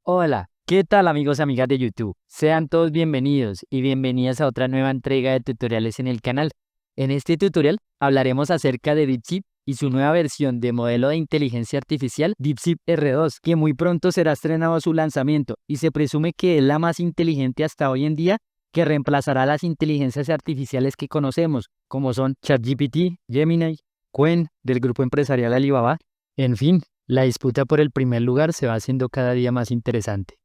Hola, ¿qué tal amigos y amigas de YouTube? Sean todos bienvenidos y bienvenidas a otra nueva entrega de tutoriales en el canal. En este tutorial hablaremos acerca de DeepSeek y su nueva versión de modelo de inteligencia artificial DeepSeek R2, que muy pronto será estrenado su lanzamiento y se presume que es la más inteligente hasta hoy en día, que reemplazará las inteligencias artificiales que conocemos, como son ChatGPT, Gemini, Qwen del grupo empresarial Alibaba. En fin, la disputa por el primer lugar se va haciendo cada día más interesante.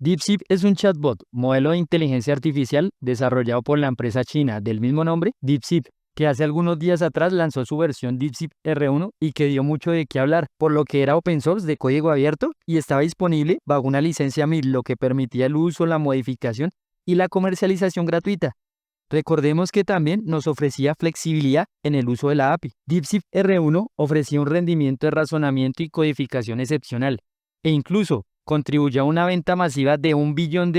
DeepSeek es un chatbot, modelo de inteligencia artificial desarrollado por la empresa china del mismo nombre, DeepSeek, que hace algunos días atrás lanzó su versión DeepSeek R1 y que dio mucho de qué hablar, por lo que era open source de código abierto y estaba disponible bajo una licencia MIL, lo que permitía el uso, la modificación y la comercialización gratuita. Recordemos que también nos ofrecía flexibilidad en el uso de la API. DeepSeek R1 ofrecía un rendimiento de razonamiento y codificación excepcional, e incluso contribuyó a una venta masiva de $1 billón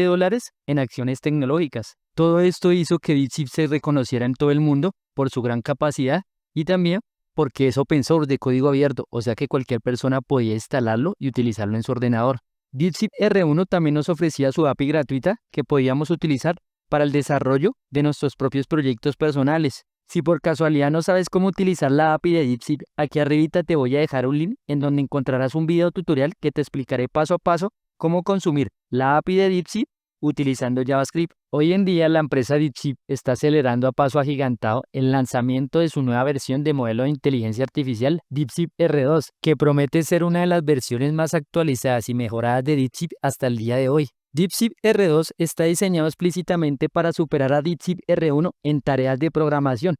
en acciones tecnológicas. Todo esto hizo que DeepSeek se reconociera en todo el mundo por su gran capacidad y también porque es open source de código abierto, o sea que cualquier persona podía instalarlo y utilizarlo en su ordenador. DeepSeek R1 también nos ofrecía su API gratuita que podíamos utilizar para el desarrollo de nuestros propios proyectos personales. Si por casualidad no sabes cómo utilizar la API de DeepSeek, aquí arribita te voy a dejar un link en donde encontrarás un video tutorial que te explicaré paso a paso cómo consumir la API de DeepSeek utilizando JavaScript. Hoy en día la empresa DeepSeek está acelerando a paso agigantado el lanzamiento de su nueva versión de modelo de inteligencia artificial DeepSeek R2, que promete ser una de las versiones más actualizadas y mejoradas de DeepSeek hasta el día de hoy. DeepSeek R2 está diseñado explícitamente para superar a DeepSeek R1 en tareas de programación.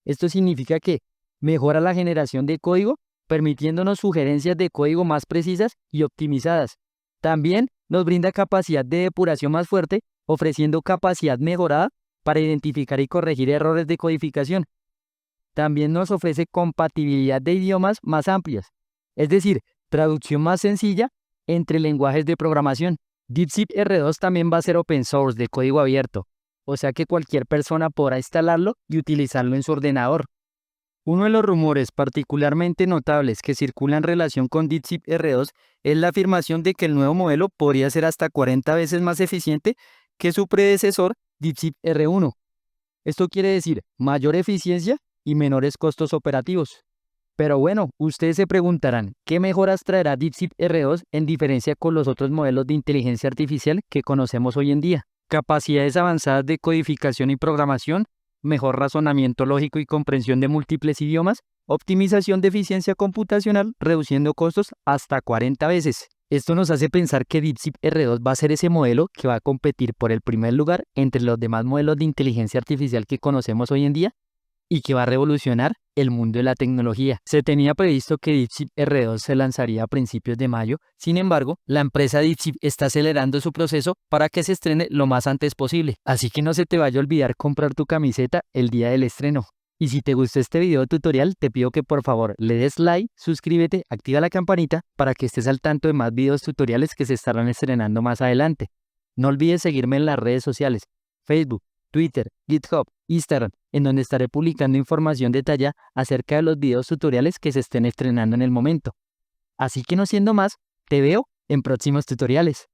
Esto significa que mejora la generación de código, permitiéndonos sugerencias de código más precisas y optimizadas. También nos brinda capacidad de depuración más fuerte, ofreciendo capacidad mejorada para identificar y corregir errores de codificación. También nos ofrece compatibilidad de idiomas más amplias, es decir, traducción más sencilla entre lenguajes de programación. DeepSeek R2 también va a ser open source de código abierto, o sea que cualquier persona podrá instalarlo y utilizarlo en su ordenador. Uno de los rumores particularmente notables que circulan en relación con DeepSeek R2 es la afirmación de que el nuevo modelo podría ser hasta 40 veces más eficiente que su predecesor DeepSeek R1. Esto quiere decir mayor eficiencia y menores costos operativos. Pero bueno, ustedes se preguntarán, ¿qué mejoras traerá DeepSeek R2 en diferencia con los otros modelos de inteligencia artificial que conocemos hoy en día? Capacidades avanzadas de codificación y programación, mejor razonamiento lógico y comprensión de múltiples idiomas, optimización de eficiencia computacional, reduciendo costos hasta 40 veces. Esto nos hace pensar que DeepSeek R2 va a ser ese modelo que va a competir por el primer lugar entre los demás modelos de inteligencia artificial que conocemos hoy en día y que va a revolucionar el mundo de la tecnología. Se tenía previsto que DeepSeek R2 se lanzaría a principios de mayo, sin embargo, la empresa DeepSeek está acelerando su proceso para que se estrene lo más antes posible, así que no se te vaya a olvidar comprar tu camiseta el día del estreno. Y si te gustó este video tutorial, te pido que por favor le des like, suscríbete, activa la campanita para que estés al tanto de más videos tutoriales que se estarán estrenando más adelante. No olvides seguirme en las redes sociales, Facebook, Twitter, GitHub, Instagram, en donde estaré publicando información detallada acerca de los videos tutoriales que se estén estrenando en el momento. Así que no siendo más, te veo en próximos tutoriales.